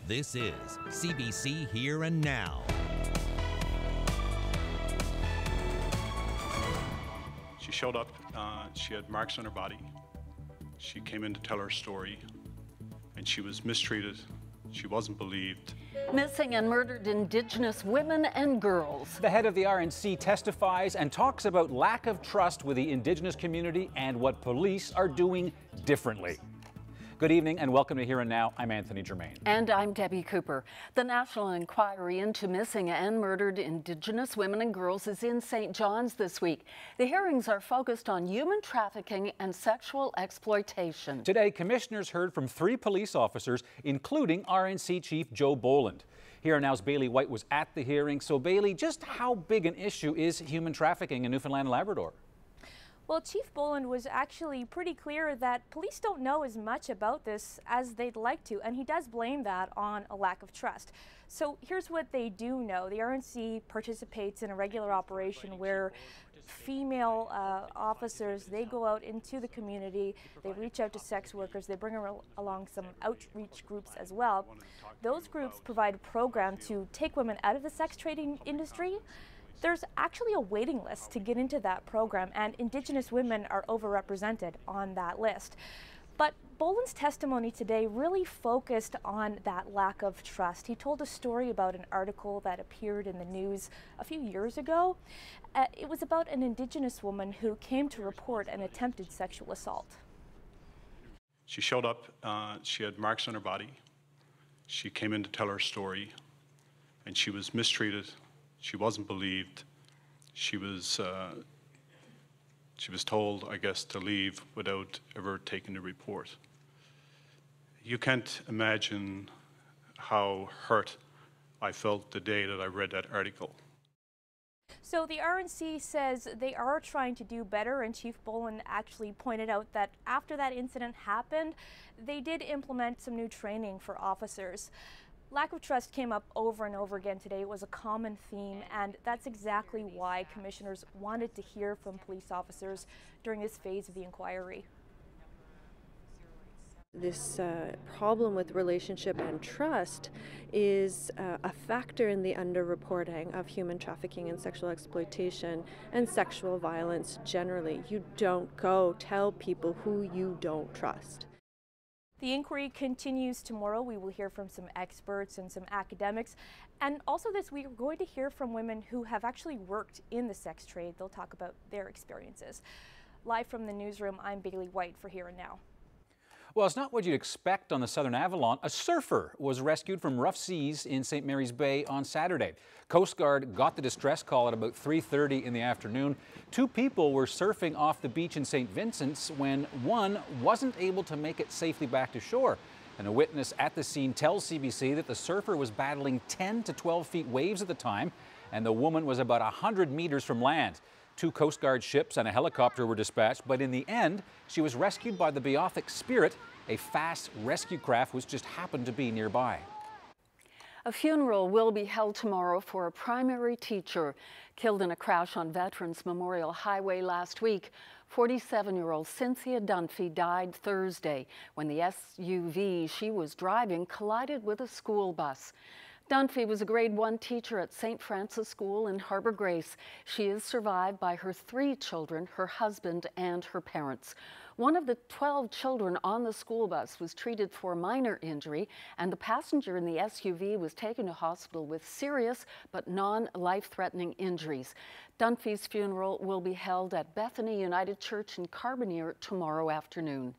This is CBC Here and Now. She showed up, she had marks on her body. She came in to tell her story, and she was mistreated. She wasn't believed. Missing and murdered Indigenous women and girls. The head of the RNC testifies and talks about lack of trust with the Indigenous community and what police are doing differently. Good evening and welcome to Here and Now. I'm Anthony Germain. And I'm Debbie Cooper. The National Inquiry into Missing and Murdered Indigenous Women and Girls is in St. John's this week. The hearings are focused on human trafficking and sexual exploitation. Today, commissioners heard from 3 police officers, including RNC Chief Joe Boland. Here and Now's Bailey White was at the hearing. So Bailey, just how big an issue is human trafficking in Newfoundland and Labrador? Well, Chief Boland was actually pretty clear that police don't know as much about this as they'd like to, and he does blame that on a lack of trust. So here's what they do know. The RNC participates in a regular operation where female officers, they go out into the community, they reach out to sex workers, they bring along some outreach groups as well. Those groups provide a program to take women out of the sex trading industry. There's actually a waiting list to get into that program, and Indigenous women are overrepresented on that list. But Boland's testimony today really focused on that lack of trust. He told a story about an article that appeared in the news a few years ago. It was about an Indigenous woman who came to report an attempted sexual assault. She showed up, she had marks on her body. She came in to tell her story, and she was mistreated. She wasn't believed. She was told, I guess, to leave without ever taking the report. You can't imagine how hurt I felt the day that I read that article. So the RNC says they are trying to do better, and Chief Boland actually pointed out that after that incident happened, they did implement some new training for officers. Lack of trust came up over and over again today. It was a common theme, and that's exactly why commissioners wanted to hear from police officers during this phase of the inquiry. This problem with relationship and trust is a factor in the underreporting of human trafficking and sexual exploitation and sexual violence generally. You don't go tell people who you don't trust. The inquiry continues tomorrow. We will hear from some experts and some academics. And also this week, we're going to hear from women who have actually worked in the sex trade. They'll talk about their experiences. Live from the newsroom, I'm Bailey White for Here and Now. Well, it's not what you'd expect on the Southern Avalon. A surfer was rescued from rough seas in St. Mary's Bay on Saturday. Coast Guard got the distress call at about 3:30 in the afternoon. 2 people were surfing off the beach in St. Vincent's when one wasn't able to make it safely back to shore. And a witness at the scene tells CBC that the surfer was battling 10 to 12 feet waves at the time, and the woman was about 100 meters from land. 2 Coast Guard ships and a helicopter were dispatched, but in the end, she was rescued by the Beothic Spirit, a fast rescue craft which just happened to be nearby. A funeral will be held tomorrow for a primary teacher killed in a crash on Veterans Memorial Highway last week. 47-year-old Cynthia Dunphy died Thursday when the SUV she was driving collided with a school bus. Dunphy was a grade 1 teacher at St. Francis School in Harbour Grace. She is survived by her 3 children, her husband, and her parents. One of the 12 children on the school bus was treated for minor injury, and the passenger in the SUV was taken to hospital with serious but non-life-threatening injuries. Dunphy's funeral will be held at Bethany United Church in Carbonear tomorrow afternoon.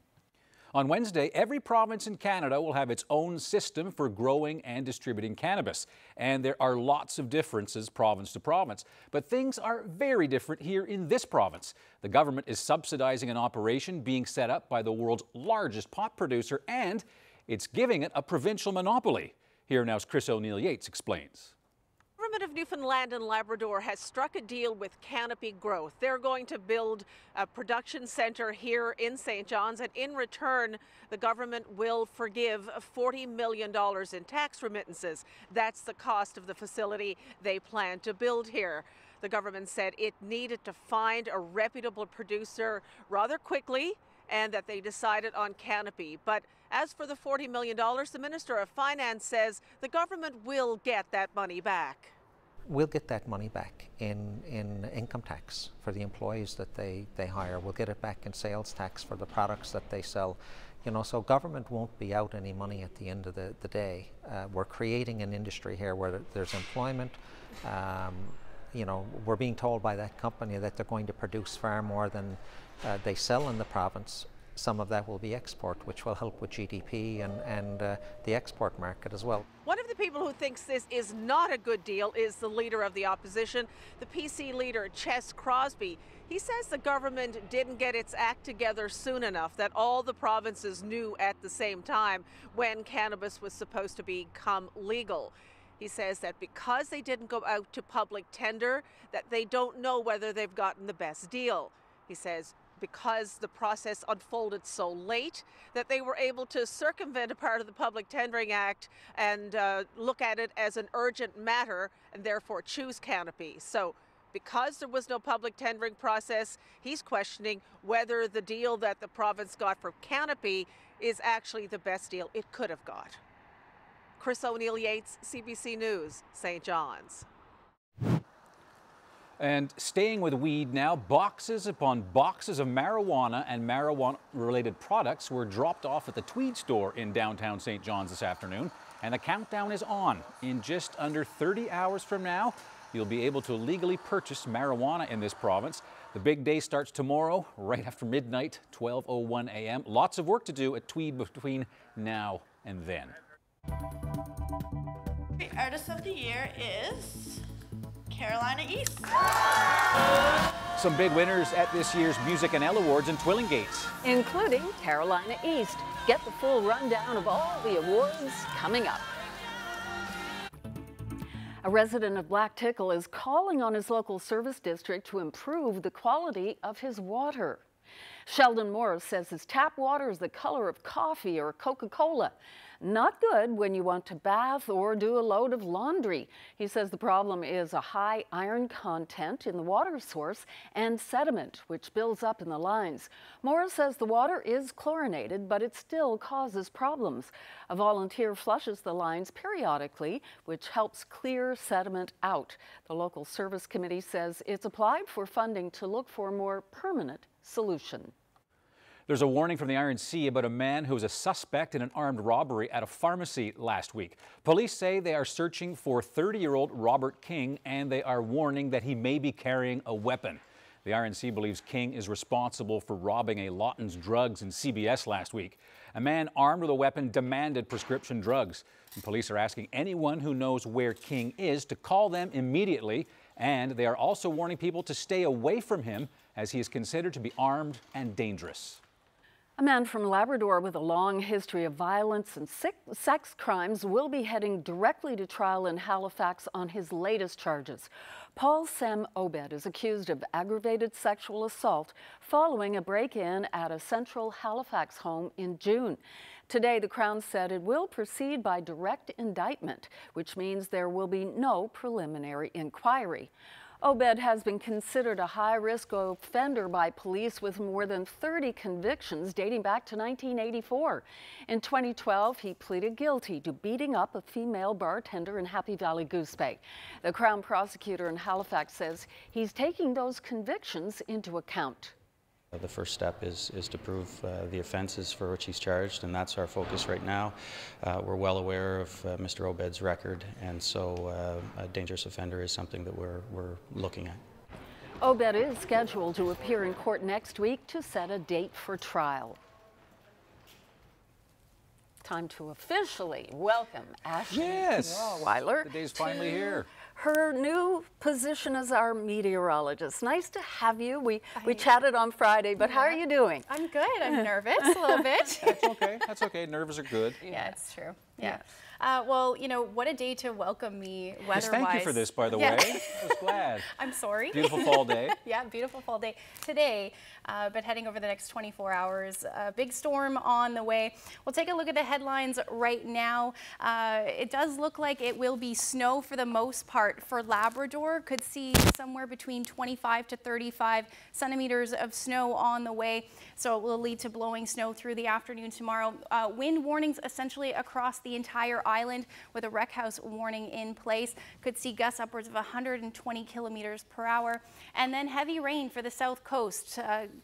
On Wednesday, every province in Canada will have its own system for growing and distributing cannabis. And there are lots of differences province to province. But things are very different here in this province. The government is subsidizing an operation being set up by the world's largest pot producer, and it's giving it a provincial monopoly. Here Now's Chris O'Neill-Yates explains. The government of Newfoundland and Labrador has struck a deal with Canopy Growth. They're going to build a production centre here in St. John's, and in return, the government will forgive $40 million in tax remittances. That's the cost of the facility they plan to build here. The government said it needed to find a reputable producer rather quickly, and that they decided on canopy. But as for the $40 million, the Minister of Finance says the government will get that money back. We'll get that money back in income tax for the employees that they hire. We'll get it back in sales tax for the products that they sell. You know, so government won't be out any money at the end of the day. We're creating an industry here where there's employment. You know, we're being told by that company that they're going to produce far more than they sell in the province. Some of that will be export, which will help with GDP and the export market as well. One of the people who thinks this is not a good deal is the leader of the opposition, the PC leader, Ches Crosby. He says the government didn't get its act together soon enough, that all the provinces knew at the same time when cannabis was supposed to become legal. He says that because they didn't go out to public tender, that they don't know whether they've gotten the best deal. He says because the process unfolded so late that they were able to circumvent a part of the Public Tendering Act and look at it as an urgent matter and therefore choose canopy. So because there was no public tendering process, he's questioning whether the deal that the province got for canopy is actually the best deal it could have got. Chris O'Neill-Yates, CBC News, St. John's. And staying with weed now, boxes upon boxes of marijuana and marijuana-related products were dropped off at the Tweed store in downtown St. John's this afternoon, and the countdown is on. In just under 30 hours from now, you'll be able to legally purchase marijuana in this province. The big day starts tomorrow, right after midnight, 12:01 a.m. Lots of work to do at Tweed between now and then. The Artist of the Year is Carolina East. Some big winners at this year's Music NL Awards in Twillingate, including Carolina East. Get the full rundown of all the awards coming up. A resident of Black Tickle is calling on his local service district to improve the quality of his water. Sheldon Morris says his tap water is the color of coffee or Coca-Cola. Not good when you want to bath or do a load of laundry. He says the problem is a high iron content in the water source and sediment, which builds up in the lines. Morris says the water is chlorinated, but it still causes problems. A volunteer flushes the lines periodically, which helps clear sediment out. The local service committee says it's applied for funding to look for a more permanent solution. There's a warning from the RNC about a man who was a suspect in an armed robbery at a pharmacy last week. Police say they are searching for 30-year-old Robert King, and they are warning that he may be carrying a weapon. The RNC believes King is responsible for robbing a Lawton's Drugs in CBS last week. A man armed with a weapon demanded prescription drugs. And police are asking anyone who knows where King is to call them immediately, and they are also warning people to stay away from him as he is considered to be armed and dangerous. A man from Labrador with a long history of violence and sex crimes will be heading directly to trial in Halifax on his latest charges. Paul Sam Obed is accused of aggravated sexual assault following a break-in at a central Halifax home in June. Today, the Crown said it will proceed by direct indictment, which means there will be no preliminary inquiry. Obed has been considered a high-risk offender by police with more than 30 convictions dating back to 1984. In 2012, he pleaded guilty to beating up a female bartender in Happy Valley Goose Bay. The Crown prosecutor in Halifax says he's taking those convictions into account. The first step is to prove the offences for which he's charged, and that's our focus right now. We're well aware of Mr. Obed's record, and so a dangerous offender is something that we're looking at. Obed is scheduled to appear in court next week to set a date for trial. Time to officially welcome Ashley Weiler. The day's finally here. Her new position as our meteorologist. Nice to have you. We chatted on Friday, but how are you doing? I'm good. I'm nervous a little bit. That's okay. That's okay. Nerves are good. Yeah, it's true. Yeah. Well, you know, what a day to welcome me weather-wise. Yes, thank you for this, by the way. I was glad. I'm sorry. Beautiful fall day. Yeah, beautiful fall day today, but heading over the next 24 hours. A big storm on the way. We'll take a look at the headlines. headlines right now. It does look like it will be snow for the most part for Labrador. Could see somewhere between 25 to 35 centimeters of snow on the way. So it will lead to blowing snow through the afternoon tomorrow. Wind warnings essentially across the entire island with a wreck house warning in place. Could see gusts upwards of 120 kilometers per hour. And then heavy rain for the south coast.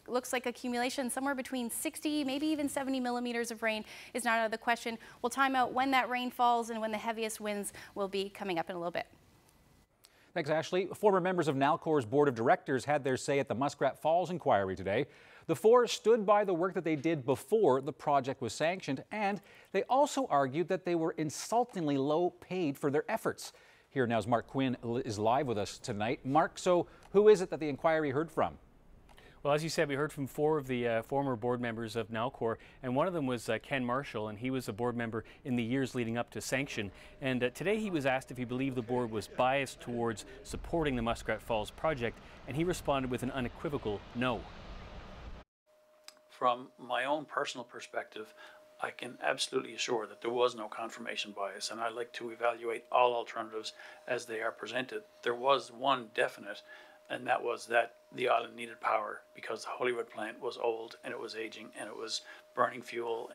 Looks like accumulation somewhere between 60, maybe even 70 millimeters of rain is not out of the question. We'll time out when that rain falls and when the heaviest winds will be coming up in a little bit. Thanks, Ashley. Former members of Nalcor's board of directors had their say at the Muskrat Falls inquiry today. The four stood by the work that they did before the project was sanctioned, and they also argued that they were insultingly low paid for their efforts. Here now's Mark Quinn is live with us tonight. Mark, so who is it that the inquiry heard from? Well, as you said, we heard from four of the former board members of Nalcor, and one of them was Ken Marshall, and he was a board member in the years leading up to sanction. And today he was asked if he believed the board was biased towards supporting the Muskrat Falls project, and he responded with an unequivocal no. From my own personal perspective, I can absolutely assure that there was no confirmation bias, and I like to evaluate all alternatives as they are presented. There was one definite, and that was that the island needed power because the Hollywood plant was old and it was aging and it was burning fuel.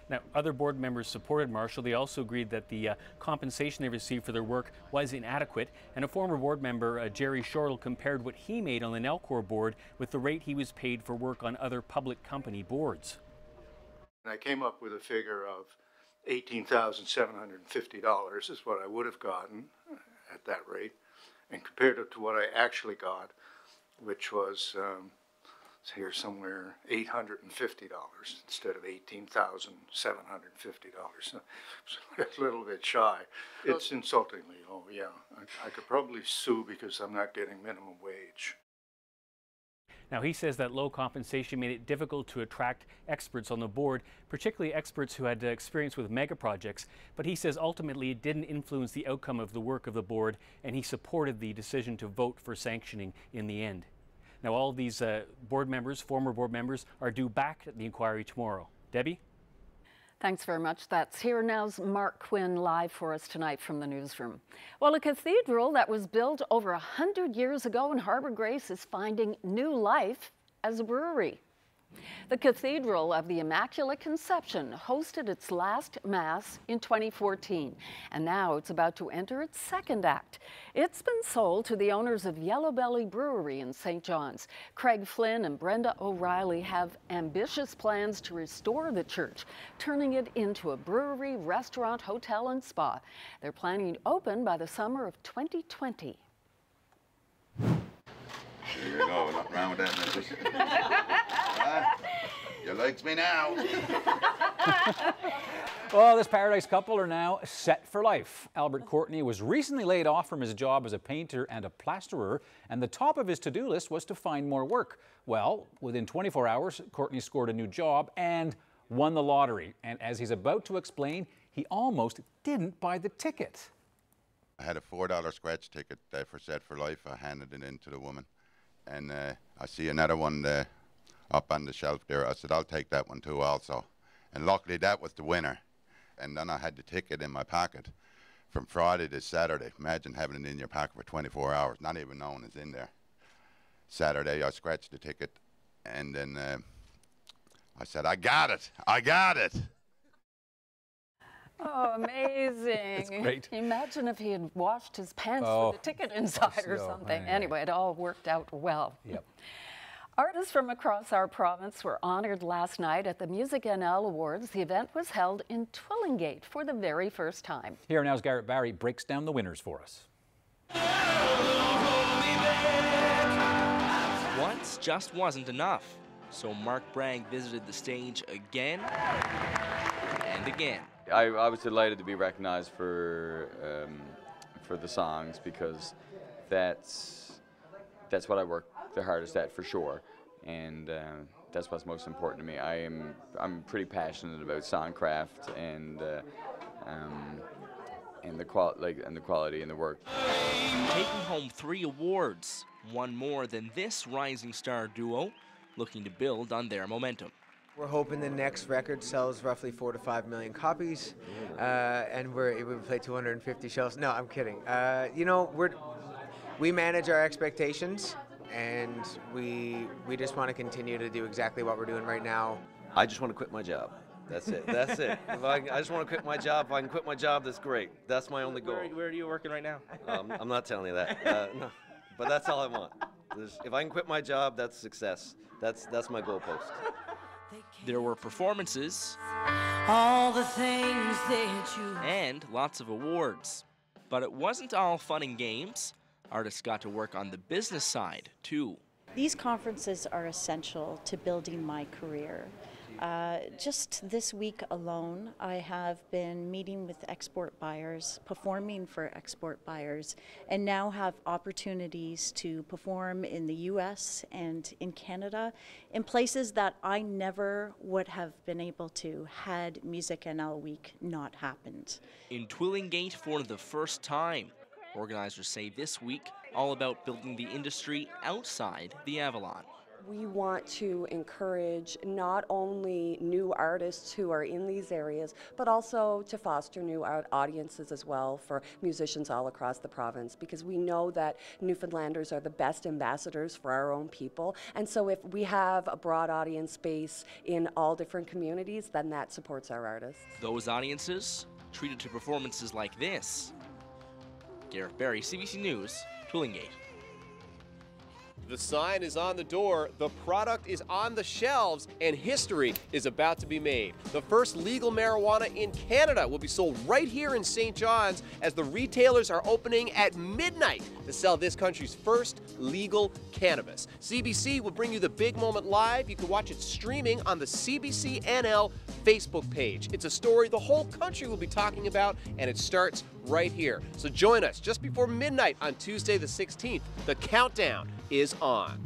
Now, other board members supported Marshall. They also agreed that the compensation they received for their work was inadequate, and a former board member, Jerry Shortle, compared what he made on the Nalcor board with the rate he was paid for work on other public company boards. I came up with a figure of $18,750 is what I would have gotten at that rate. And compared it to what I actually got, which was here somewhere $850 instead of $18,750. So it's a little bit shy. It's insultingly low, yeah. I could probably sue because I'm not getting minimum wage. Now, he says that low compensation made it difficult to attract experts on the board, particularly experts who had experience with mega projects. But he says ultimately it didn't influence the outcome of the work of the board, and he supported the decision to vote for sanctioning in the end. Now, all of these board members, former board members, are due back at the inquiry tomorrow. Debbie? Thanks very much. That's Here Now's Mark Quinn live for us tonight from the newsroom. Well, a cathedral that was built over 100 years ago in Harbour Grace is finding new life as a brewery. The Cathedral of the Immaculate Conception hosted its last Mass in 2014, and now it's about to enter its second act. It's been sold to the owners of Yellow Belly Brewery in St. John's. Craig Flynn and Brenda O'Reilly have ambitious plans to restore the church, turning it into a brewery, restaurant, hotel, and spa. They're planning to open by the summer of 2020. Here we go, nothing wrong with that, missus. You likes me now. Well, this Paradise couple are now set for life. Albert Courtney was recently laid off from his job as a painter and a plasterer, and the top of his to-do list was to find more work. Well, within 24 hours, Courtney scored a new job and won the lottery. And as he's about to explain, he almost didn't buy the ticket. I had a $4 scratch ticket for Set for Life. I handed it in to the woman. And I see another one up on the shelf there. I said, I'll take that one too also. And luckily that was the winner. And then I had the ticket in my pocket from Friday to Saturday. Imagine having it in your pocket for 24 hours, not even knowing it's in there. Saturday I scratched the ticket, and then I said, I got it, I got it. Oh, amazing. That's great. Imagine if he had washed his pants with the ticket inside or something. Anyway, it all worked out well. Yep. Artists from across our province were honored last night at the Music NL Awards. The event was held in Twillingate for the very first time. Here now's Garrett Barry breaks down the winners for us. Once just wasn't enough, so Mark Bragg visited the stage again and again. I was delighted to be recognized for the songs because that's what I work the hardest at for sure, and that's what's most important to me. I'm pretty passionate about songcraft and the quality in the work. Taking home 3 awards, one more than this rising star duo, looking to build on their momentum. We're hoping the next record sells roughly 4 to 5 million copies, and we play 250 shows. No, I'm kidding. You know, we manage our expectations, and we just want to continue to do exactly what we're doing right now. I just want to quit my job. That's it. That's it. I just want to quit my job. If I can quit my job, that's great. That's my only goal. Where are you working right now? I'm not telling you that. No, but that's all I want. If I can quit my job, that's success. That's my goalpost. There were performances, All the things that you and lots of awards. But it wasn't all fun and games. Artists got to work on the business side, too. These conferences are essential to building my career. Just this week alone, I have been meeting with export buyers, performing for export buyers, and now have opportunities to perform in the US and in Canada in places that I never would have been able to had Music NL Week not happened. In Twillingate for the first time, organizers say this week all about building the industry outside the Avalon. We want to encourage not only new artists who are in these areas, but also to foster new audiences as well for musicians all across the province, because we know that Newfoundlanders are the best ambassadors for our own people. And so if we have a broad audience base in all different communities, then that supports our artists. Those audiences treated to performances like this. Gareth Barry, CBC News, Twillingate. The sign is on the door, the product is on the shelves, and history is about to be made. The first legal marijuana in Canada will be sold right here in St. John's as the retailers are opening at midnight to sell this country's first legal cannabis. CBC will bring you the big moment live. You can watch it streaming on the CBC NL Facebook page. It's a story the whole country will be talking about, and it starts right here. So join us just before midnight on Tuesday the 16th. The countdown is on.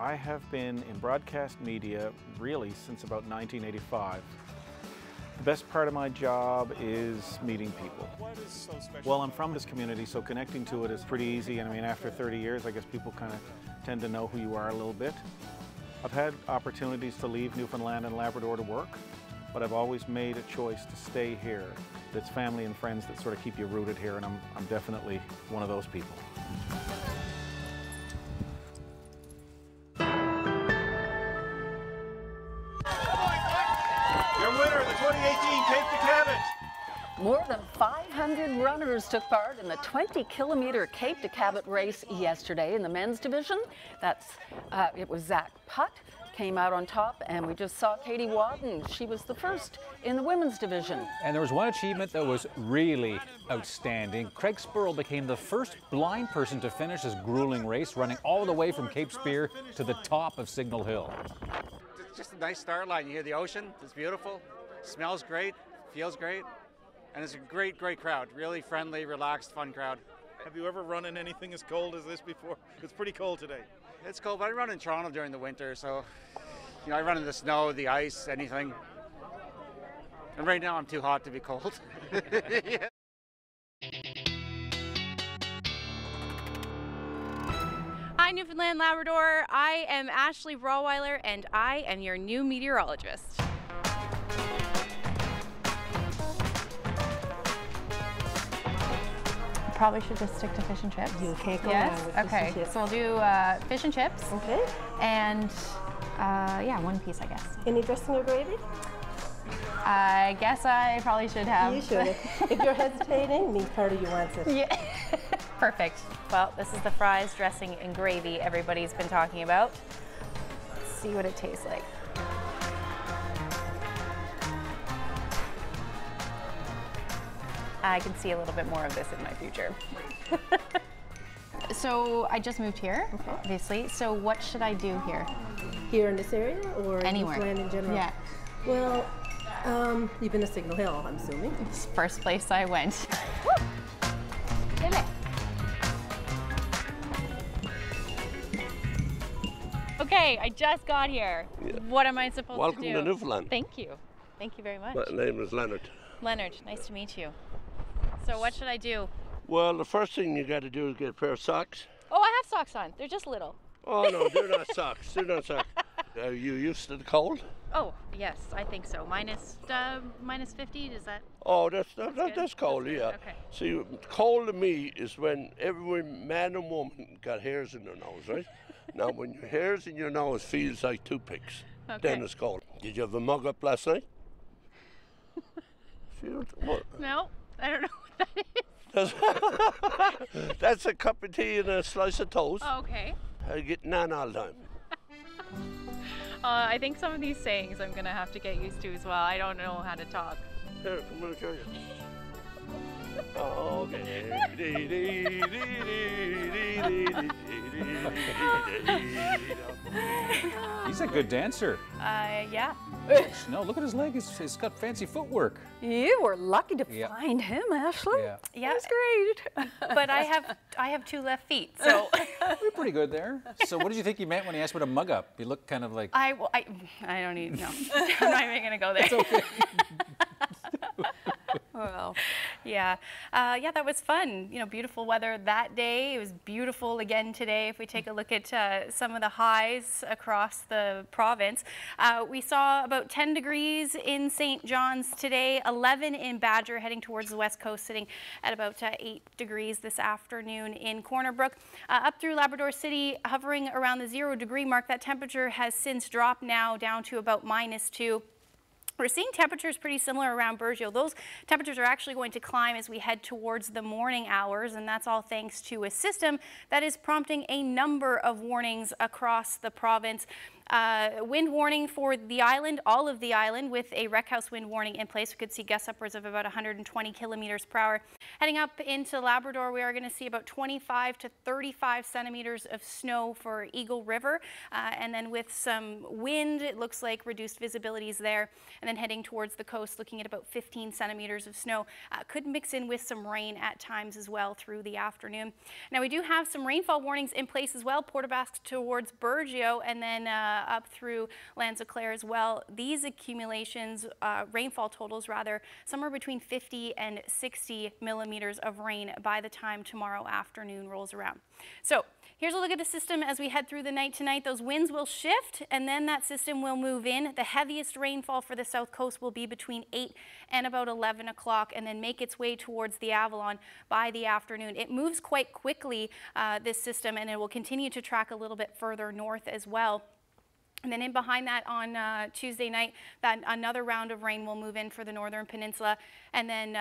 I have been in broadcast media really since about 1985. The best part of my job is meeting people. What is so special? Well, I'm from this community, so connecting to it is pretty easy. And I mean, after 30 years, I guess people kind of tend to know who you are a little bit. I've had opportunities to leave Newfoundland and Labrador to work, but I've always made a choice to stay here. It's family and friends that sort of keep you rooted here, and I'm definitely one of those people. Your winner of the 2018 Cape to Cabot. More than 500 runners took part in the 20-kilometer Cape to Cabot race yesterday in the men's division. It was Zach Putt came out on top, and we just saw Katie Wadden. She was the first in the women's division. And there was one achievement that was really outstanding. Craig Spurl became the first blind person to finish this grueling race, running all the way from Cape Spear to the top of Signal Hill. It's just a nice start line. You hear the ocean, it's beautiful, smells great, feels great, and it's a great, great crowd. Really friendly, relaxed, fun crowd. Have you ever run in anything as cold as this before? It's pretty cold today. It's cold, but I run in Toronto during the winter, so I run in the snow, the ice, anything. And right now I'm too hot to be cold. Yeah. Hi Newfoundland Labrador, I am Ashley Rawweiler and I am your new meteorologist. Probably should just stick to fish and chips. You can't go yes? wrong with fish okay. and chips. So I'll do fish and chips. Okay. And yeah, one piece I guess. Any dressing or gravy? I guess I probably should have. You should. If you're hesitating, it means part of you wants it. Yeah. Perfect. Well, this is the fries, dressing, and gravy everybody's been talking about. Let's see what it tastes like. I can see a little bit more of this in my future. So I just moved here, obviously. So what should I do here? Here in this area or anywhere? Newfoundland in general? Yeah. Well, you've been to Signal Hill, I'm assuming. It's the first place I went. Okay, I just got here. Yeah. What am I supposed Welcome to do? to Newfoundland. Thank you. Thank you very much. My name is Leonard. Leonard, nice to meet you. So what should I do? Well, the first thing you got to do is get a pair of socks. Oh, I have socks on. They're just little. Oh, no, they're not socks. They're not socks. Are you used to the cold? Oh, yes, I think so. Minus 50, does that? Oh, that's cold, yeah. Okay. See, cold to me is when every man and woman got hairs in their nose, right? Now, when your hairs in your nose feels like toothpicks, then it's cold. Did you have a mug up last night? No, I don't know what that is. That's a cup of tea and a slice of toast. Oh, okay. I get none all the time. I think some of these sayings I'm going to have to get used to as well. I don't know how to talk. Here, I'm going to show you. Okay. He's a good dancer. Yeah. No, look at his leg. He's got fancy footwork. You were lucky to find him, Ashley. Yeah. That's great. But I have 2 left feet, so. You're pretty good there. So what did you think he meant when he asked me to mug up? He looked kind of like. I don't need, no. I'm not even going to go there. It's okay. Well, yeah, that was fun. Beautiful weather that day. It was beautiful again today. If we take a look at some of the highs across the province, we saw about 10 degrees in St. John's today, 11 in Badger, heading towards the west coast, sitting at about 8 degrees this afternoon in Corner Brook. Up through Labrador City, hovering around the 0 degree mark. That temperature has since dropped now down to about -2. We're seeing temperatures pretty similar around Burgeo. Those temperatures are actually going to climb as we head towards the morning hours, and that's all thanks to a system that is prompting a number of warnings across the province. Wind warning for the island, all of the island, with a wreck house wind warning in place. We could see gusts upwards of about 120 kilometers per hour. Heading up into Labrador, we are going to see about 25 to 35 centimeters of snow for Eagle River. And then with some wind, it looks like reduced visibilities there. And then heading towards the coast, looking at about 15 centimeters of snow. Could mix in with some rain at times as well through the afternoon. Now we do have some rainfall warnings in place as well. Port aux Basques towards Burgeo, and then up through Lands of Clare as well. These accumulations, rainfall totals rather, somewhere between 50 and 60 millimeters of rain by the time tomorrow afternoon rolls around. So here's a look at the system as we head through the night tonight. Those winds will shift, and then that system will move in. The heaviest rainfall for the south coast will be between 8 and about 11 o'clock, and then make its way towards the Avalon by the afternoon. It moves quite quickly, this system, and it will continue to track a little bit further north as well. And then in behind that on Tuesday night, another round of rain will move in for the northern peninsula, and then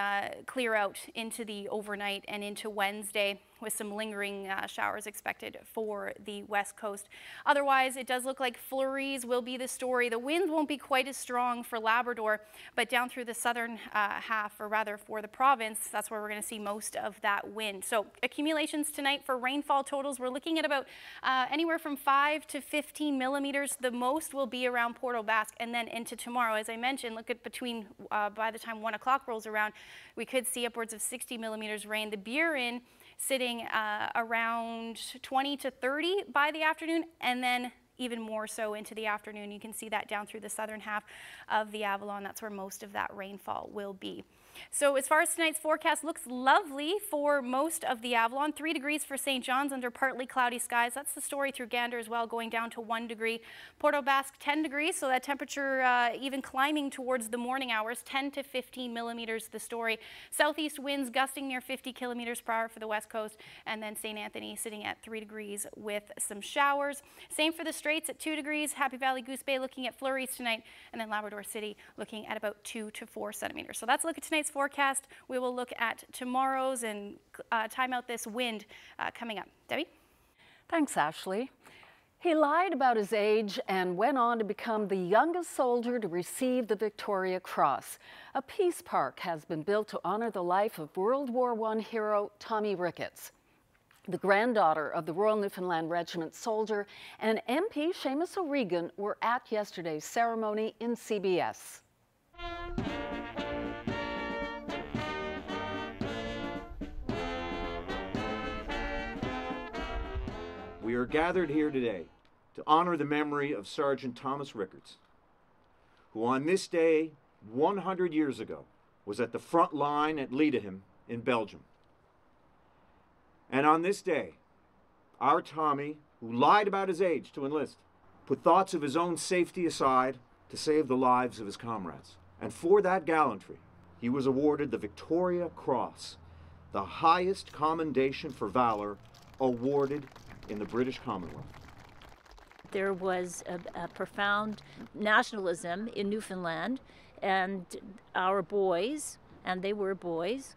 clear out into the overnight and into Wednesday, with some lingering showers expected for the west coast. Otherwise, it does look like flurries will be the story. The winds won't be quite as strong for Labrador, but down through the southern half, or rather for the province, that's where we're going to see most of that wind. So accumulations tonight for rainfall totals, we're looking at about anywhere from 5 to 15 millimeters. The most will be around Port aux Basques, and then into tomorrow. As I mentioned, look at between, by the time 1 o'clock rolls around, we could see upwards of 60 millimeters rain. The Burin sitting around 20 to 30 by the afternoon, and then even more so into the afternoon. You can see that down through the southern half of the Avalon. That's where most of that rainfall will be. So as far as tonight's forecast, looks lovely for most of the Avalon. 3 degrees for St. John's under partly cloudy skies. That's the story through Gander as well, going down to 1 degree. Port aux Basques, 10 degrees, so that temperature even climbing towards the morning hours. 10 to 15 millimeters the story. Southeast winds gusting near 50 kilometers per hour for the west coast. And then St. Anthony sitting at 3 degrees with some showers. Same for the Straits at 2 degrees. Happy Valley, Goose Bay looking at flurries tonight. And then Labrador City looking at about 2 to 4 centimeters. So that's a look at tonight's forecast. We will look at tomorrow's and time out this wind coming up. Debbie? Thanks, Ashley. He lied about his age and went on to become the youngest soldier to receive the Victoria Cross. A peace park has been built to honor the life of World War I hero Tommy Ricketts. The granddaughter of the Royal Newfoundland Regiment soldier and MP Seamus O'Regan were at yesterday's ceremony in CBS. We are gathered here today to honor the memory of Sergeant Thomas Ricketts, who on this day 100 years ago was at the front line at Leedaham in Belgium. And on this day, our Tommy, who lied about his age to enlist, put thoughts of his own safety aside to save the lives of his comrades. And for that gallantry, he was awarded the Victoria Cross, the highest commendation for valor awarded in the British Commonwealth. There was a profound nationalism in Newfoundland, and our boys, and they were boys,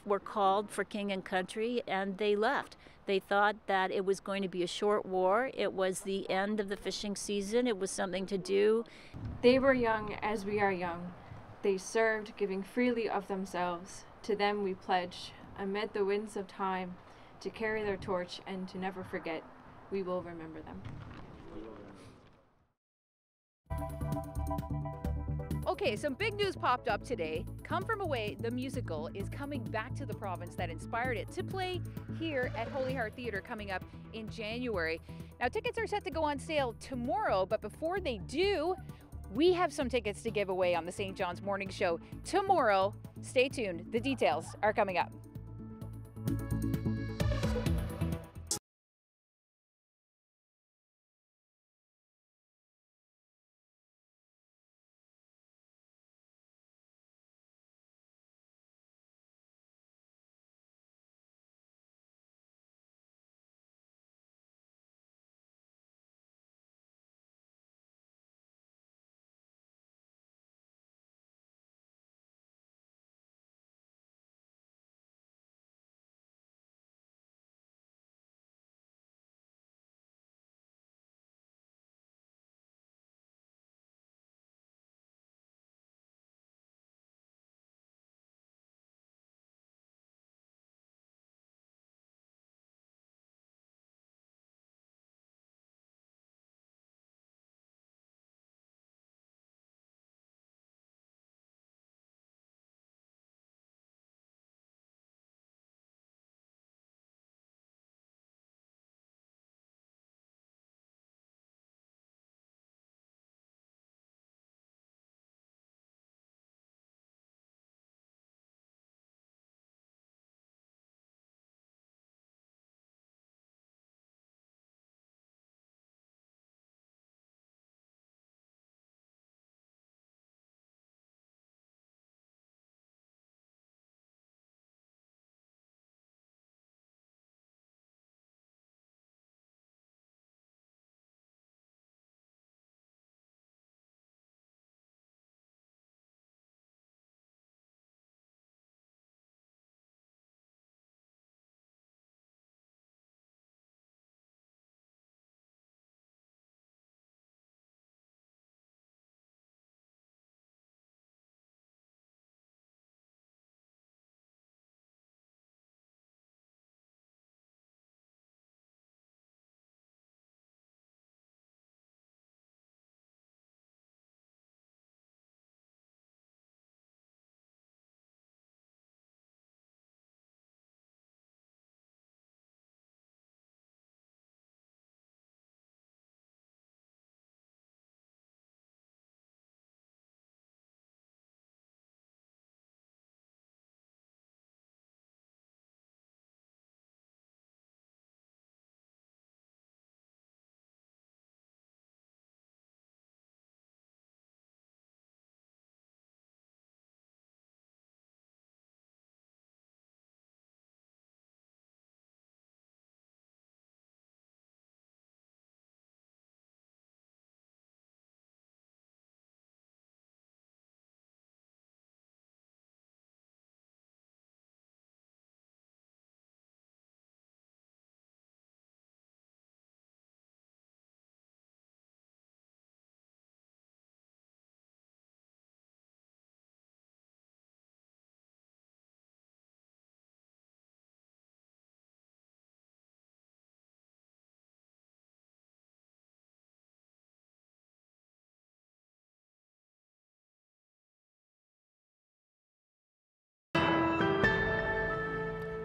were called for king and country, and they left. They thought that it was going to be a short war. It was the end of the fishing season. It was something to do. They were young as we are young. They served, giving freely of themselves. To them we pledge, amid the winds of time, to carry their torch and to never forget. We will remember them. Okay, some big news popped up today. Come From Away, the musical, is coming back to the province that inspired it to play here at Holy Heart Theatre coming up in January. Now, tickets are set to go on sale tomorrow, but before they do, we have some tickets to give away on the St. John's Morning Show tomorrow. Stay tuned. The details are coming up.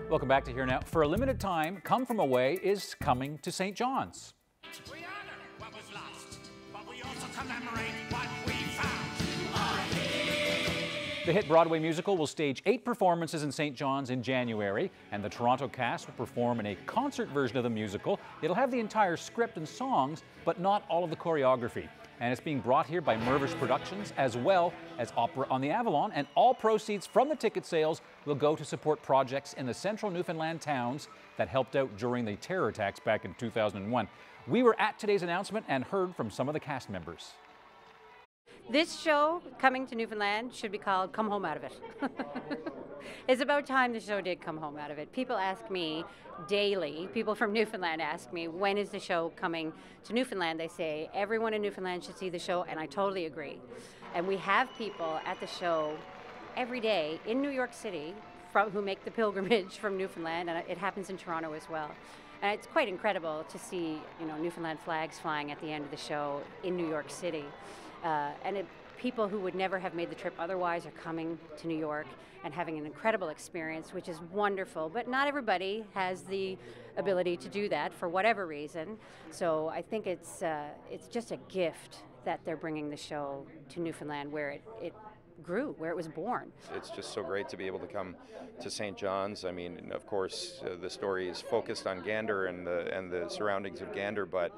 Welcome back to Here Now. For a limited time, Come From Away is coming to St. John's. We honor what was lost, but we also commemorate what we found. The hit Broadway musical will stage 8 performances in St. John's in January, and the Toronto cast will perform in a concert version of the musical. It'll have the entire script and songs, but not all of the choreography. And it's being brought here by Mirvish Productions, as well as Opera on the Avalon, and all proceeds from the ticket sales will go to support projects in the central Newfoundland towns that helped out during the terror attacks back in 2001. We were at today's announcement and heard from some of the cast members. This show, coming to Newfoundland, should be called Come Home Out of It. It's about time the show did come home out of it. People ask me daily, people from Newfoundland ask me, when is the show coming to Newfoundland? They say, everyone in Newfoundland should see the show, and I totally agree. And we have people at the show every day in New York City who make the pilgrimage from Newfoundland, and it happens in Toronto as well. And it's quite incredible to see, Newfoundland flags flying at the end of the show in New York City. People who would never have made the trip otherwise are coming to New York and having an incredible experience, which is wonderful. But not everybody has the ability to do that for whatever reason. So I think it's just a gift that they're bringing the show to Newfoundland, where it grew, where it was born. It's just so great to be able to come to St. John's. I mean, of course, the story is focused on Gander and the surroundings of Gander, but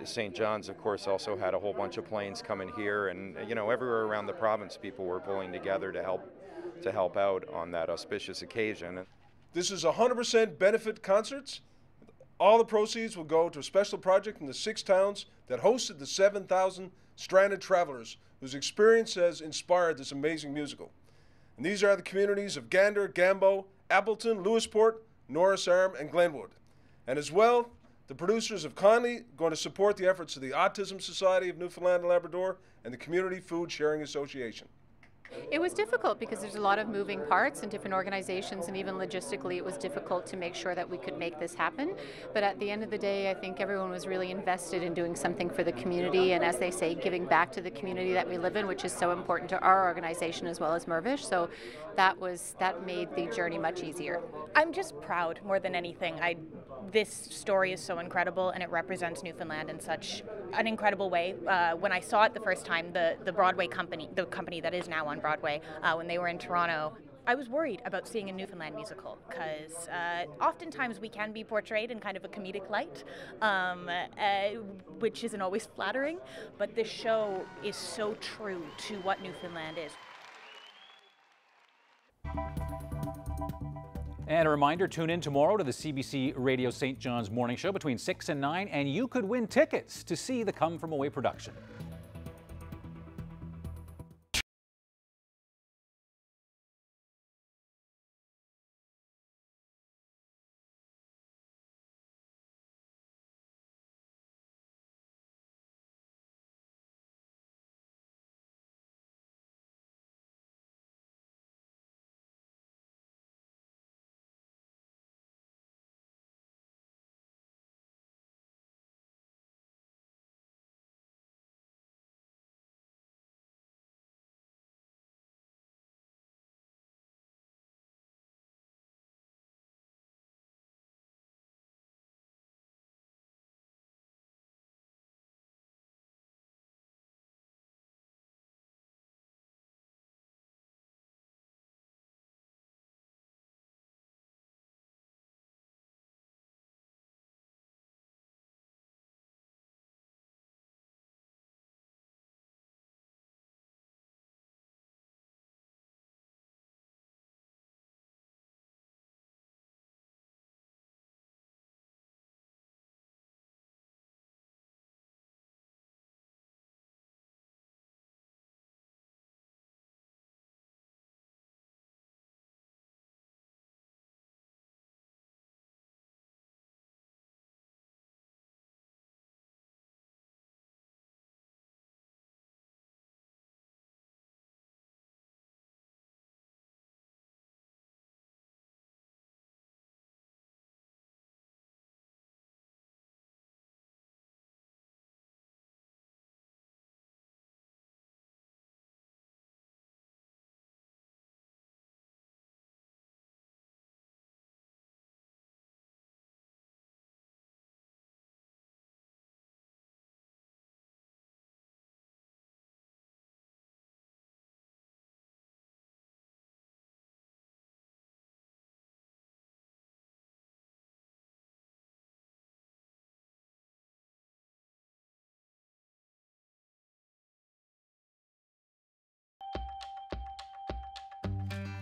St. John's, of course, also had a whole bunch of planes coming here, and everywhere around the province, people were pulling together to help out on that auspicious occasion. This is 100% benefit concerts. All the proceeds will go to a special project in the 6 towns that hosted the 7,000 stranded travelers whose experience has inspired this amazing musical. And these are the communities of Gander, Gambo, Appleton, Lewisport, Norris Arm, and Glenwood. And as well, the producers have kindly going to support the efforts of the Autism Society of Newfoundland and Labrador and the Community Food Sharing Association. It was difficult because there's a lot of moving parts and different organizations, and even logistically it was difficult to make sure that we could make this happen. But at the end of the day, I think everyone was really invested in doing something for the community, and as they say, giving back to the community that we live in, which is so important to our organization as well as Mirvish. So that made the journey much easier. I'm just proud more than anything. This story is so incredible, and it represents Newfoundland in such an incredible way. When I saw it the first time, the Broadway company, the company that is now on Broadway, when they were in Toronto, I was worried about seeing a Newfoundland musical because oftentimes we can be portrayed in kind of a comedic light, which isn't always flattering, but this show is so true to what Newfoundland is. And a reminder, tune in tomorrow to the CBC Radio St. John's Morning Show between 6 and 9, and you could win tickets to see the Come From Away production.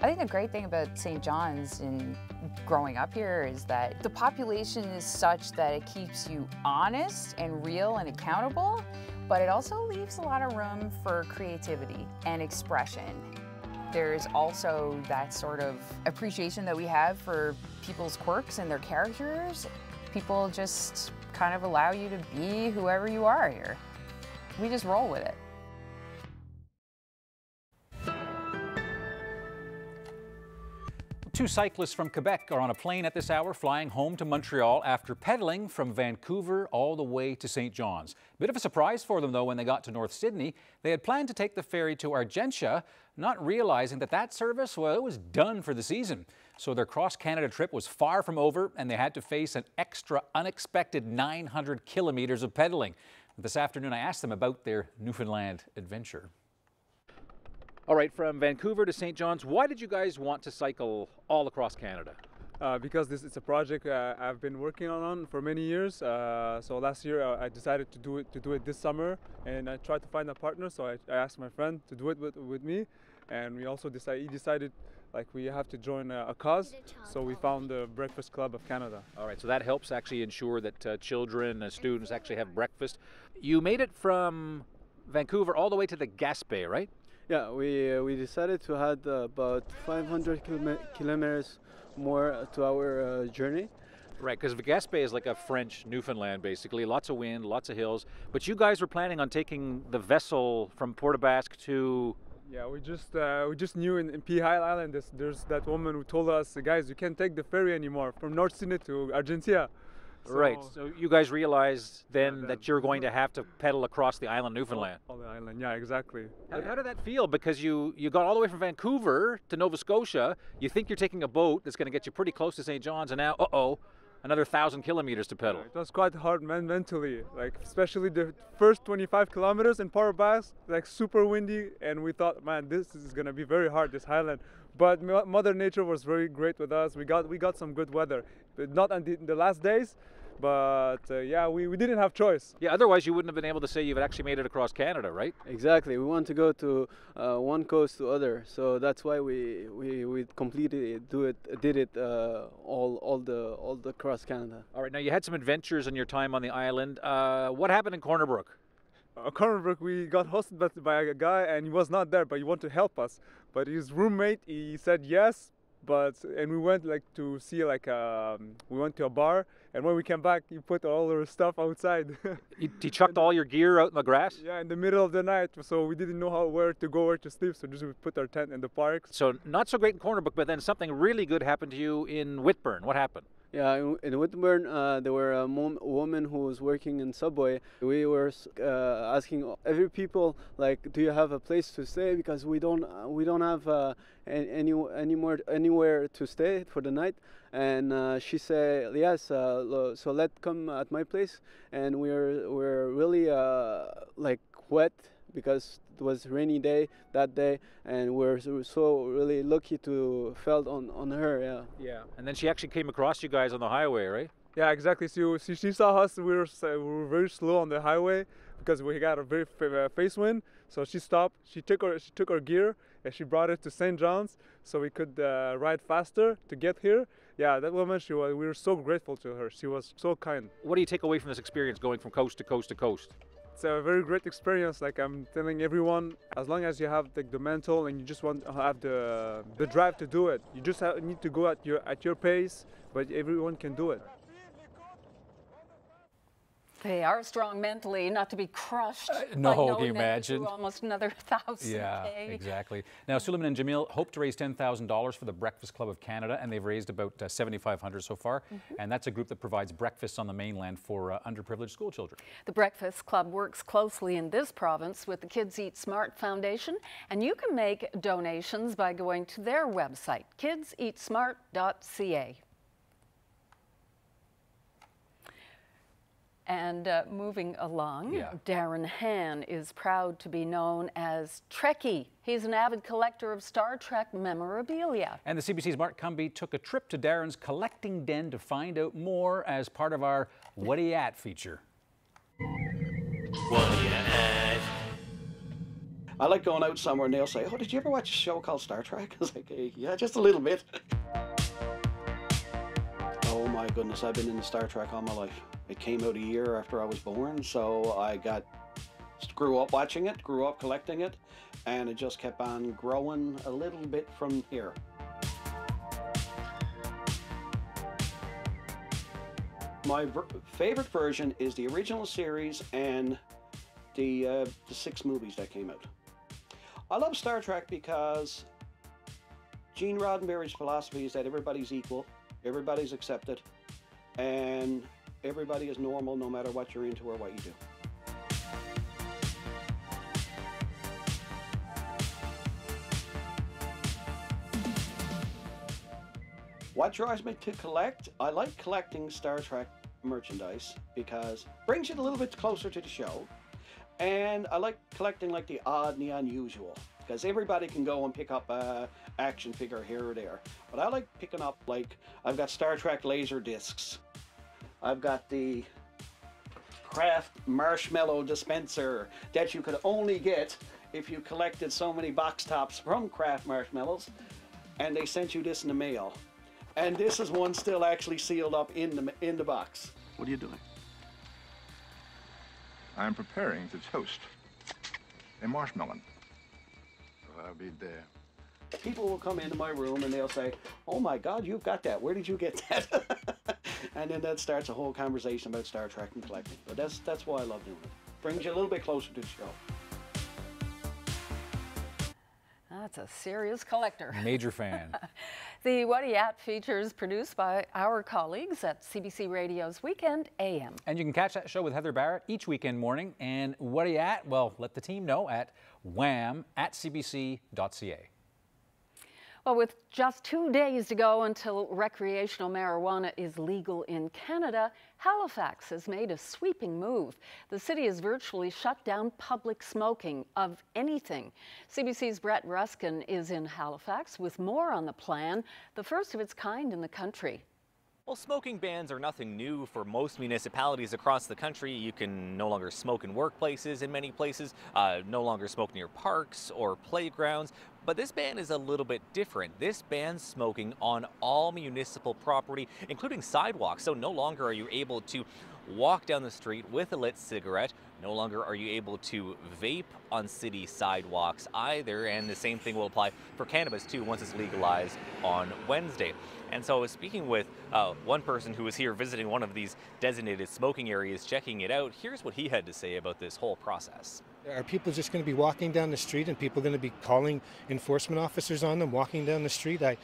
I think the great thing about St. John's in growing up here is that the population is such that it keeps you honest and real and accountable, but it also leaves a lot of room for creativity and expression. There's also that sort of appreciation that we have for people's quirks and their characters. People just kind of allow you to be whoever you are here. We just roll with it. Two cyclists from Quebec are on a plane at this hour flying home to Montreal after pedaling from Vancouver all the way to St. John's. Bit of a surprise for them though when they got to North Sydney. They had planned to take the ferry to Argentia, not realizing that service, well, it was done for the season. So their cross-Canada trip was far from over and they had to face an extra unexpected 900 kilometers of pedaling. This afternoon I asked them about their Newfoundland adventure. All right, from Vancouver to St. John's, why did you guys want to cycle all across Canada? Because it's a project I've been working on for many years. So last year I decided to do it this summer, and I tried to find a partner. So I asked my friend to do it with me, and we also decided like we have to join a cause. So we found the Breakfast Club of Canada. All right, so that helps actually ensure that children and students actually have breakfast. You made it from Vancouver all the way to the Gaspé, right? Yeah, we decided to add about 500 kilometers more to our journey. Right, because the Gaspé is like a French Newfoundland, basically. Lots of wind, lots of hills. But you guys were planning on taking the vessel from Port aux Basques to... Yeah, we just knew in Pihal Island there's that woman who told us, guys, you can't take the ferry anymore from North Sydney to Argentia. Right, so you guys realized then that you're going to have to pedal across the island Newfoundland. All the island, yeah, exactly. How did that feel? Because you got all the way from Vancouver to Nova Scotia, you think you're taking a boat that's going to get you pretty close to St. John's, and now, another 1,000 kilometers to pedal. It was quite hard mentally, like especially the first 25 kilometers in Port aux Basques, like super windy, and we thought, man, this is going to be very hard, this highland. But Mother Nature was very great with us. We got some good weather, but not on the last days. But yeah, we didn't have choice. Yeah, otherwise you wouldn't have been able to say you've actually made it across Canada, right? Exactly. We want to go to one coast to other, so that's why we completely did it all the cross Canada. All right. Now you had some adventures in your time on the island. What happened in Corner Brook? Corner Brook, we got hosted by a guy, and he was not there, but he wanted to help us. But his roommate, he said yes. And we went to see we went to a bar, and when we came back, he put all our stuff outside. He chucked all your gear out in the grass? Yeah, in the middle of the night, so we didn't know where to sleep, so just we put our tent in the park. So not so great in Corner Brook, but then something really good happened to you in Whitburn. What happened? Yeah, in Whitburn, there were a woman who was working in Subway. We were asking every people, like, do you have a place to stay? Because we don't have anywhere to stay for the night. And she said yes. So let's come at my place. And we're really like wet because it was a rainy day that day, and we're so really lucky to felt on her. Yeah. And then she actually came across you guys on the highway, right? Yeah, exactly. So she saw us. We were very slow on the highway because we got a very face wind. So she stopped. She took our gear and she brought it to St. John's so we could ride faster to get here. Yeah, that woman, we were so grateful to her. She was so kind. What do you take away from this experience going from coast to coast to coast? It's a very great experience. Like I'm telling everyone, as long as you have the mental and you just want to have the drive to do it, you just need to go at your pace, but everyone can do it. They are strong mentally, not to be crushed. No, can you imagine? Almost another 1,000. Yeah, exactly. Now, Suleiman and Jamil hope to raise $10,000 for the Breakfast Club of Canada, and they've raised about $7,500 so far. And that's a group that provides breakfasts on the mainland for underprivileged school children. The Breakfast Club works closely in this province with the Kids Eat Smart Foundation, and you can make donations by going to their website, kidseatsmart.ca. And moving along, Darren Han is proud to be known as Trekkie. He's an avid collector of Star Trek memorabilia. And the CBC's Mark Cumby took a trip to Darren's collecting den to find out more as part of our What Are You At feature. What are you at? I like going out somewhere and they'll say, oh, did you ever watch a show called Star Trek? I was like, yeah, just a little bit. Oh my goodness, I've been into Star Trek all my life. It came out a year after I was born, so I grew up watching it, grew up collecting it, and it just kept on growing a little bit from here. My favorite version is the original series and the 6 movies that came out. I love Star Trek because Gene Roddenberry's philosophy is that everybody's equal, everybody's accepted, and everybody is normal no matter what you're into or what you do. What drives me to collect? I like collecting Star Trek merchandise because it brings you a little bit closer to the show. And I like collecting like the odd and the unusual because everybody can go and pick up a action figure here or there. But I like picking up, like, I've got Star Trek laser discs. I've got the Kraft marshmallow dispenser that you could only get if you collected so many box tops from Kraft marshmallows, and they sent you this in the mail. And this is one still actually sealed up in the box. What are you doing? I'm preparing to toast a marshmallow. So I'll be there. People will come into my room and they'll say, oh my God, you've got that. Where did you get that? And then that starts a whole conversation about Star Trek and collecting. But that's why I love doing it. Brings you a little bit closer to the show. That's a serious collector. Major fan. The What a Yat feature is produced by our colleagues at CBC Radio's Weekend AM. And you can catch that show with Heather Barrett each weekend morning. And what are you at? Well, let the team know at wham@cbc.ca. Well, with just 2 days to go until recreational marijuana is legal in Canada, Halifax has made a sweeping move. The city has virtually shut down public smoking of anything. CBC's Brett Ruskin is in Halifax with more on the plan, the first of its kind in the country. Well, smoking bans are nothing new for most municipalities across the country. You can no longer smoke in workplaces in many places, no longer smoke near parks or playgrounds. But this ban is a little bit different. This bans smoking on all municipal property, including sidewalks. So no longer are you able to walk down the street with a lit cigarette. No longer are you able to vape on city sidewalks either. And the same thing will apply for cannabis too once it's legalized on Wednesday. And so I was speaking with one person who was here visiting one of these designated smoking areas, checking it out. Here's what he had to say about this whole process. Are people just going to be walking down the street and people going to be calling enforcement officers on them walking down the street? I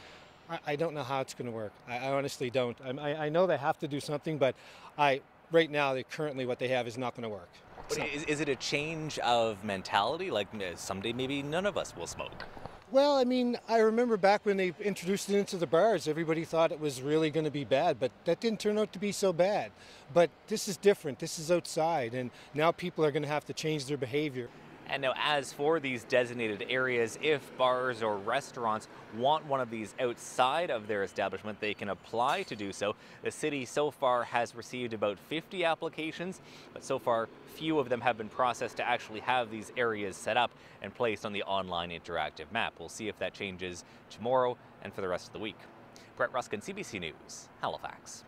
don't know how it's going to work. I honestly don't. I know they have to do something, but right now, currently what they have is not going to work. But is it a change of mentality? Like someday maybe none of us will smoke? Well, I mean, I remember back when they introduced it into the bars, everybody thought it was really going to be bad, but that didn't turn out to be so bad. But this is different. This is outside, and now people are going to have to change their behavior. And now as for these designated areas, if bars or restaurants want one of these outside of their establishment, they can apply to do so. The city so far has received about 50 applications, but so far few of them have been processed to actually have these areas set up and placed on the online interactive map. We'll see if that changes tomorrow and for the rest of the week. Brett Ruskin, CBC News, Halifax.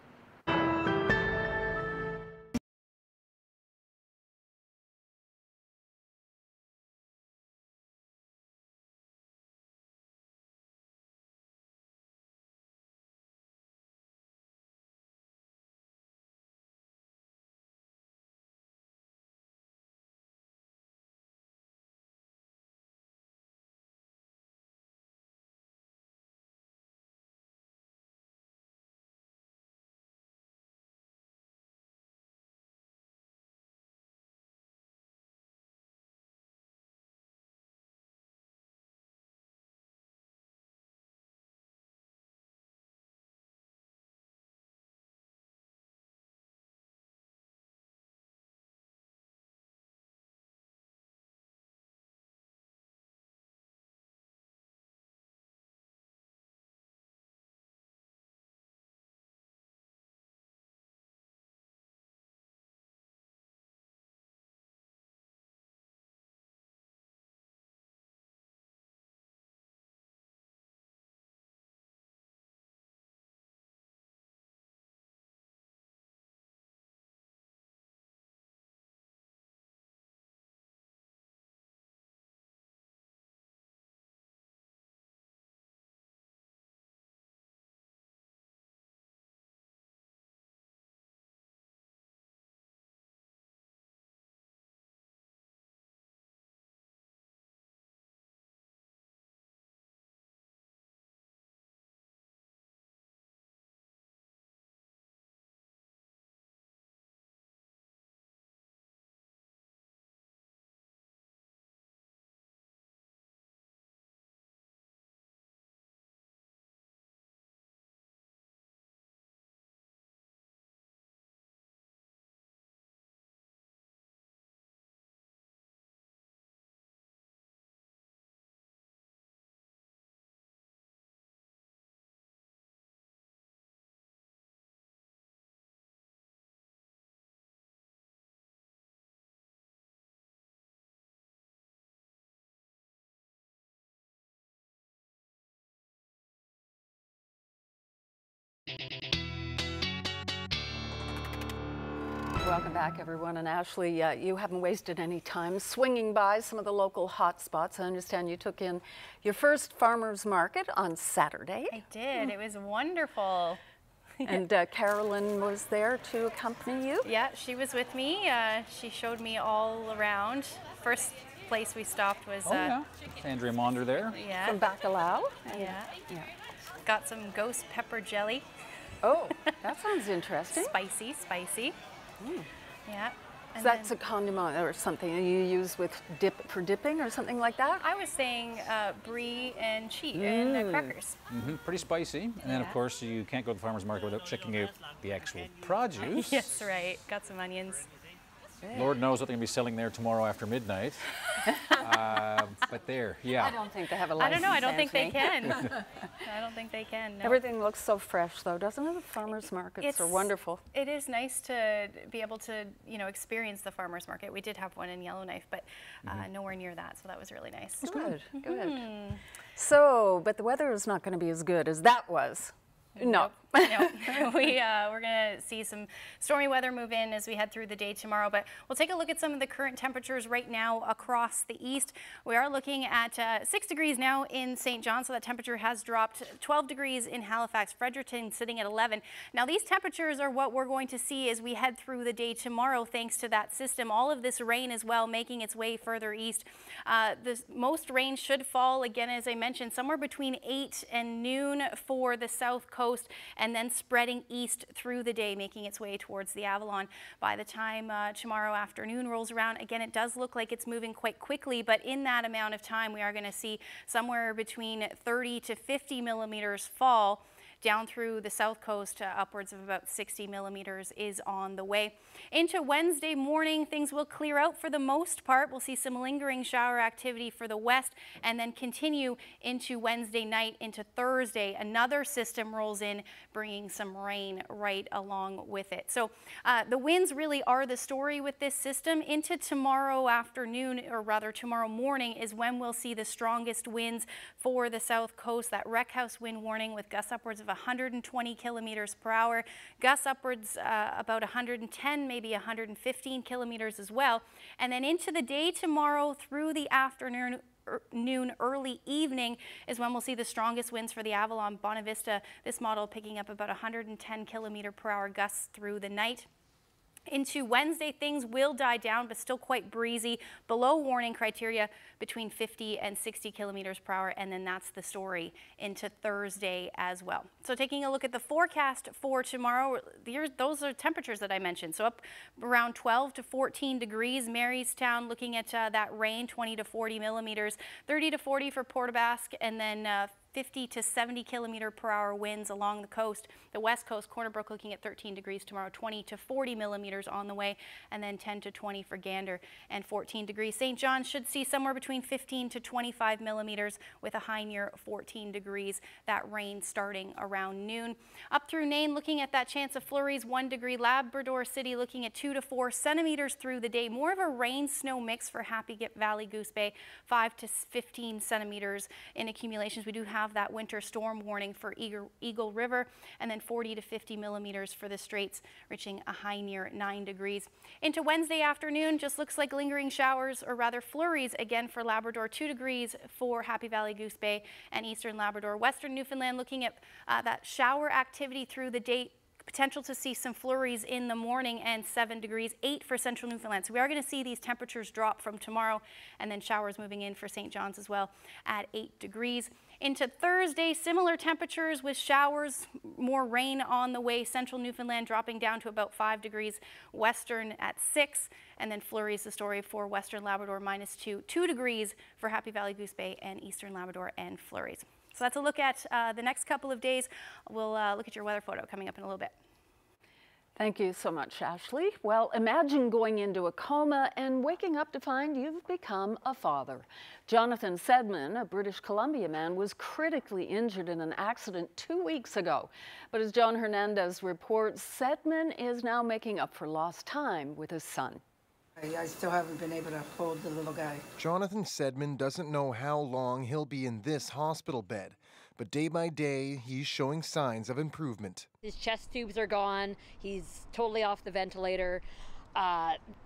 Welcome back, everyone. And Ashley, you haven't wasted any time swinging by some of the local hot spots. I understand you took in your first farmers market on Saturday. I did. It was wonderful. And Carolyn was there to accompany you? Yeah, she was with me. She showed me all around. First place we stopped was... Andrea Maunder there. Yeah. From Bacalao? Yeah. Got some ghost pepper jelly. Oh, that sounds interesting. Spicy, spicy. Yeah. So that's a condiment or something you use with for dipping or something like that? I was saying brie and cheese and crackers. Pretty spicy. And then, of course, you can't go to the farmer's market without checking out the actual produce. Yes, right. Got some onions. Lord knows what they're going to be selling there tomorrow after midnight. But there, yeah. I don't think they have a license. I don't know. I don't think they can. I don't think they can. No. Everything looks so fresh, though, doesn't it? The farmers markets are wonderful. It is nice to be able to, experience the farmers market. We did have one in Yellowknife, but nowhere near that, so that was really nice. Good, good. So, but the weather is not going to be as good as that was. No. No. We're going to see some stormy weather move in as we head through the day tomorrow, but we'll take a look at some of the current temperatures right now across the east. We are looking at 6 degrees now in St. John, so that temperature has dropped. 12 degrees in Halifax, Fredericton sitting at 11. Now these temperatures are what we're going to see as we head through the day tomorrow thanks to that system. All of this rain as well making its way further east. The most rain should fall again, as I mentioned, somewhere between 8 and noon for the south coast, and then spreading east through the day, making its way towards the Avalon. By the time tomorrow afternoon rolls around, again, it does look like it's moving quite quickly, but in that amount of time, we are going to see somewhere between 30 to 50 millimeters fall. Down through the south coast, upwards of about 60 millimeters is on the way. Into Wednesday morning, things will clear out for the most part. We'll see some lingering shower activity for the west and then continue into Wednesday night into Thursday. Another system rolls in, bringing some rain right along with it. So the winds really are the story with this system. Into tomorrow afternoon, or rather tomorrow morning, is when we'll see the strongest winds for the south coast. That wreck house wind warning with gusts upwards of 120 kilometers per hour, gusts upwards about 110, maybe 115 kilometers as well. And then into the day tomorrow through the afternoon, early evening is when we'll see the strongest winds for the Avalon. Bonavista, this model picking up about 110 kilometer per hour gusts through the night. Into Wednesday, things will die down, but still quite breezy, below warning criteria between 50 and 60 kilometers per hour, and then that's the story into Thursday as well. So taking a look at the forecast for tomorrow, those are temperatures that I mentioned. So up around 12 to 14 degrees, Marystown looking at that rain, 20 to 40 millimeters, 30 to 40 for Port aux Basques, and then 50 to 70 kilometer per hour winds along the coast. The west coast, Corner Brook looking at 13 degrees tomorrow, 20 to 40 millimeters on the way, and then 10 to 20 for Gander and 14 degrees. St. John should see somewhere between 15 to 25 millimeters with a high near 14 degrees. That rain starting around noon. Up through Nain, looking at that chance of flurries, 1 degree. Labrador City looking at 2 to 4 centimeters through the day. More of a rain-snow mix for Happy Valley Goose Bay, 5 to 15 centimeters in accumulations. We do have that winter storm warning for Eagle River, and then 40 to 50 millimeters for the Straits, reaching a high near 9 degrees. Into Wednesday afternoon, just looks like lingering showers, or rather flurries again for Labrador, 2 degrees for Happy Valley Goose Bay and Eastern Labrador. Western Newfoundland looking at that shower activity through the day. Potential to see some flurries in the morning, and 7 degrees, 8 for central Newfoundland. So we are going to see these temperatures drop from tomorrow, and then showers moving in for St. John's as well at 8 degrees. Into Thursday, similar temperatures with showers, more rain on the way. Central Newfoundland dropping down to about 5 degrees, western at 6, and then flurries the story for Western Labrador, -2, 2 degrees for Happy Valley Goose Bay and Eastern Labrador, and flurries. So that's a look at the next couple of days. We'll look at your weather photo coming up in a little bit. Thank you so much, Ashley. Well, imagine going into a coma and waking up to find you've become a father. Jonathan Sedman, a British Columbia man, was critically injured in an accident 2 weeks ago. But as John Hernandez reports, Sedman is now making up for lost time with his son. I still haven't been able to hold the little guy. Jonathan Sedman doesn't know how long he'll be in this hospital bed, but day by day, he's showing signs of improvement. His chest tubes are gone. He's totally off the ventilator.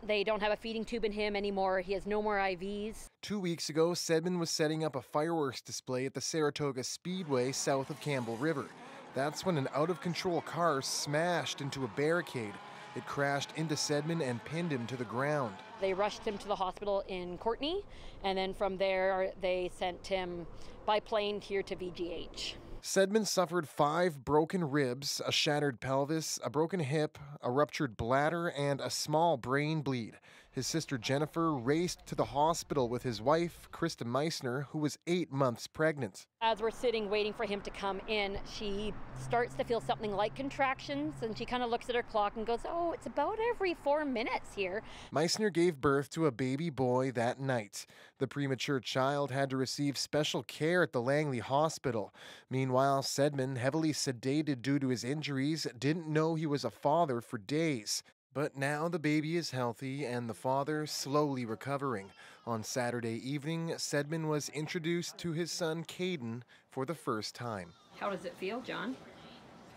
They don't have a feeding tube in him anymore. He has no more IVs. 2 weeks ago, Sedman was setting up a fireworks display at the Saratoga Speedway south of Campbell River. That's when an out-of-control car smashed into a barricade. It crashed into Sedman and pinned him to the ground. They rushed him to the hospital in Courtenay, and then from there they sent him by plane here to VGH. Sedman suffered 5 broken ribs, a shattered pelvis, a broken hip, a ruptured bladder, and a small brain bleed. His sister Jennifer raced to the hospital with his wife, Krista Meissner, who was 8 months pregnant. As we're sitting waiting for him to come in, she starts to feel something like contractions, and she kind of looks at her clock and goes, "Oh, it's about every 4 minutes here." Meissner gave birth to a baby boy that night. The premature child had to receive special care at the Langley Hospital. Meanwhile, Sedman, heavily sedated due to his injuries, didn't know he was a father for days. But now the baby is healthy and the father slowly recovering. On Saturday evening, Sedman was introduced to his son Caden for the first time. How does it feel, John?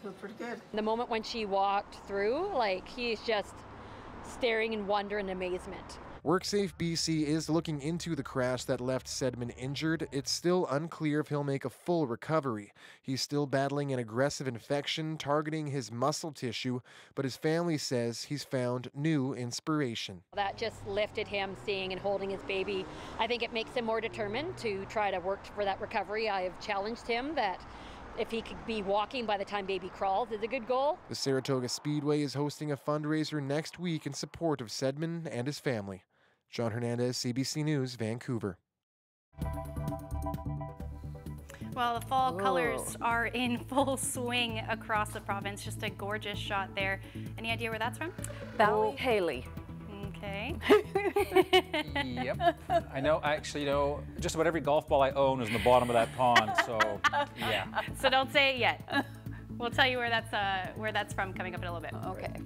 Feels pretty good. The moment when she walked through, like, he's just staring in wonder and amazement. WorkSafe BC is looking into the crash that left Sedman injured. It's still unclear if he'll make a full recovery. He's still battling an aggressive infection targeting his muscle tissue, but his family says he's found new inspiration. That just lifted him, seeing and holding his baby. I think it makes him more determined to try to work for that recovery. I have challenged him that if he could be walking by the time baby crawls is a good goal. The Saratoga Speedway is hosting a fundraiser next week in support of Sedman and his family. John Hernandez, CBC News, Vancouver. Well, the fall colors are in full swing across the province. Just a gorgeous shot there. Any idea where that's from? Haley. Okay. Yep. I know, actually, you know, just about every golf ball I own is in the bottom of that pond, so yeah. So don't say it yet. We'll tell you where that's from coming up in a little bit. Okay.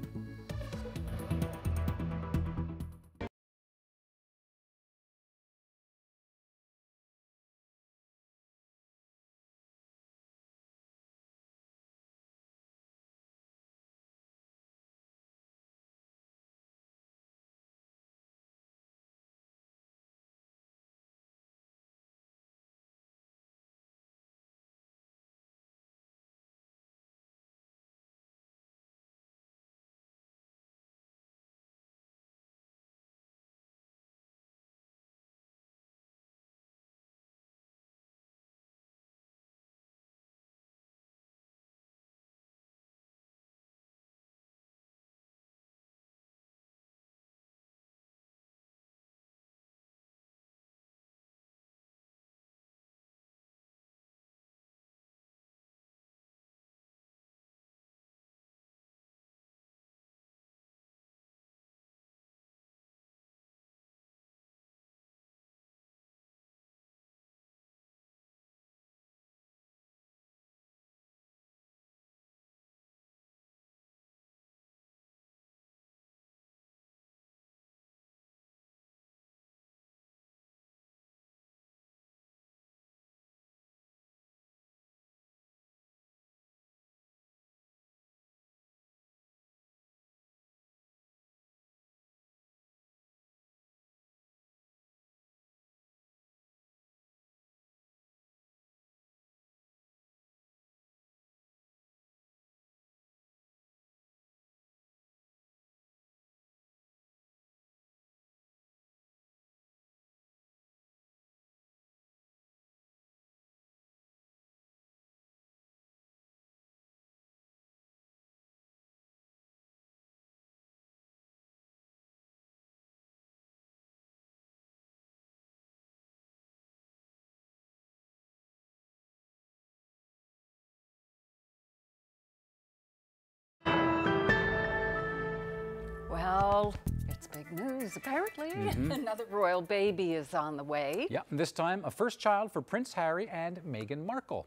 Well, it's big news, apparently. Another royal baby is on the way. Yeah, and this time a first child for Prince Harry and Meghan Markle.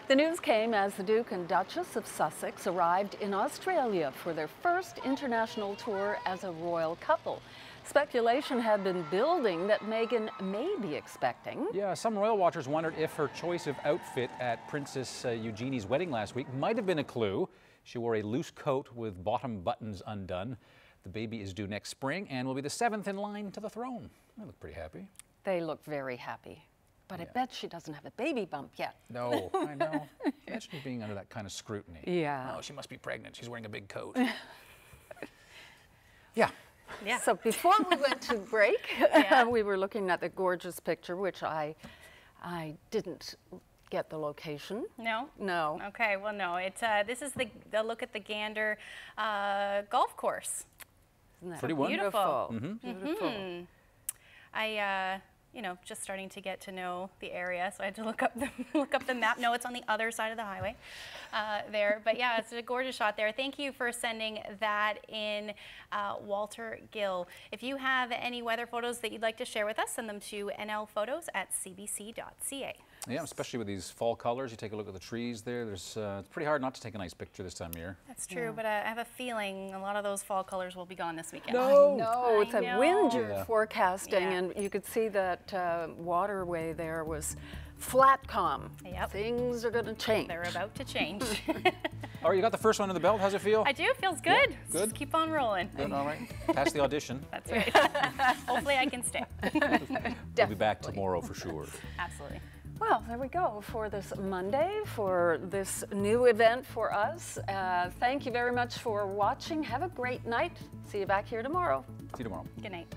The news came as the Duke and Duchess of Sussex arrived in Australia for their first international tour as a royal couple. Speculation had been building that Meghan may be expecting. Yeah, some royal watchers wondered if her choice of outfit at Princess Eugenie's wedding last week might have been a clue. She wore a loose coat with bottom buttons undone. The baby is due next spring and will be the 7th in line to the throne. They look pretty happy. They look very happy. But I bet she doesn't have a baby bump yet. No, I know. Imagine being under that kind of scrutiny. Yeah. Oh, she must be pregnant. She's wearing a big coat. Yeah. So before we went to break, we were looking at the gorgeous picture, which I didn't get the location. No? No. Okay, well, no. This is the look at the Gander golf course. Isn't that pretty beautiful? Beautiful. You know, just starting to get to know the area, so I had to look up the map. No, it's on the other side of the highway there. But yeah, it's a gorgeous shot there. Thank you for sending that in, Walter Gill. If you have any weather photos that you'd like to share with us, send them to nlphotos@cbc.ca. Yeah, especially with these fall colors. You take a look at the trees there. It's pretty hard not to take a nice picture this time of year. That's true, but I have a feeling a lot of those fall colors will be gone this weekend. No, it's a wind you're Yeah. forecasting, and you could see that waterway there was flat calm. Yep. Things are going to change. They're about to change. All right, you got the first one in the belt. How's it feel? I do. Feels good. Good? Just keep on rolling. Good, all right. Pass the audition. That's right. Hopefully I can stay. We'll be back tomorrow for sure. Absolutely. Well, there we go for this Monday, for this new event for us. Thank you very much for watching. Have a great night. See you back here tomorrow. See you tomorrow. Good night.